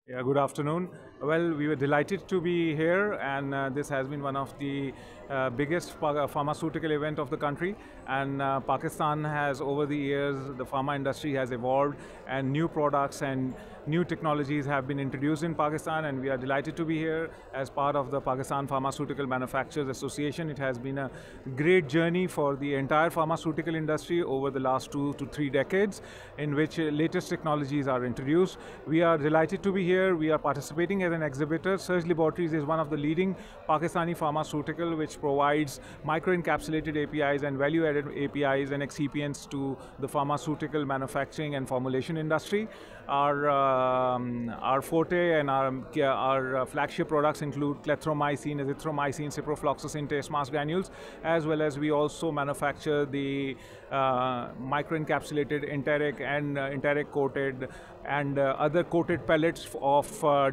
Yeah, good afternoon. Well, we were delighted to be here, and this has been one of the biggest pharmaceutical event of the country. And Pakistan has, over the years, the pharma industry has evolved, and new products and new technologies have been introduced in Pakistan, and we are delighted to be here as part of the Pakistan Pharmaceutical Manufacturers Association. It has been a great journey for the entire pharmaceutical industry over the last 2 to 3 decades, in which latest technologies are introduced. We are delighted to be here. We are participating as an exhibitor. Surge Laboratories is one of the leading Pakistani pharmaceutical which provides microencapsulated APIs and value-added APIs and excipients to the pharmaceutical manufacturing and formulation industry. Our forte and our flagship products include clethromycin, azithromycin, ciprofloxacin taste mask granules, as well as we also manufacture the microencapsulated enteric and enteric coated and other coated pellets of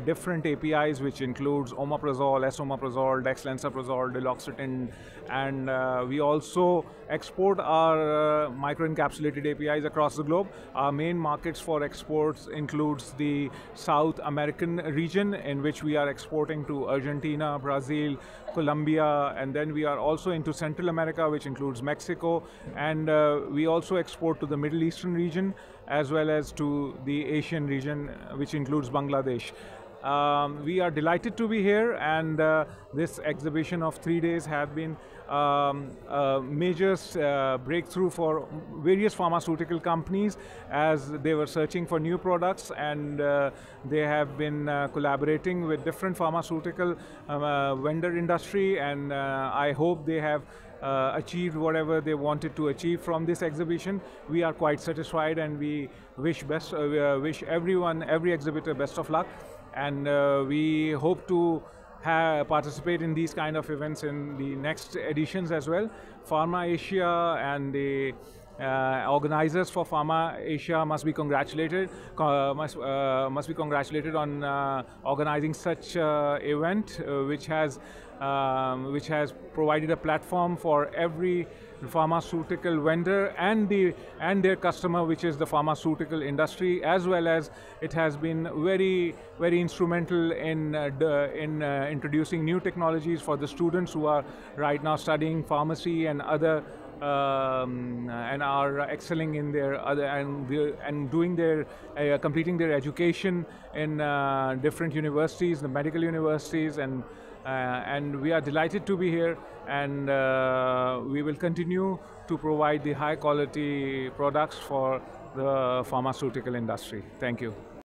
different APIs, which includes omeprazole, esomeprazole, dexlansoprazole, duloxetine, and we also export our microencapsulated APIs across the globe. Our main markets for exports includes the South American region, in which we are exporting to Argentina, Brazil, Colombia, and then we are also into Central America, which includes Mexico, and we also export to the Middle Eastern region as well as to the Asian region, which includes Bangladesh. We are delighted to be here, and this exhibition of 3 days have been a major breakthrough for various pharmaceutical companies as they were searching for new products, and they have been collaborating with different pharmaceutical vendor industry, and I hope they have achieved whatever they wanted to achieve from this exhibition. We are quite satisfied, and we wish everyone, every exhibitor, best of luck, and we hope to participate in these kind of events in the next editions as well. Pharma Asia and the organizers for Pharma Asia must be congratulated. Must be congratulated on organizing such event, which has provided a platform for every pharmaceutical vendor and their customer, which is the pharmaceutical industry, as well as it has been very instrumental in introducing new technologies for the students who are right now studying pharmacy and other and are excelling in their other and doing their completing their education in different universities, the medical universities, and we are delighted to be here, and we will continue to provide the high quality products for the pharmaceutical industry. Thank you.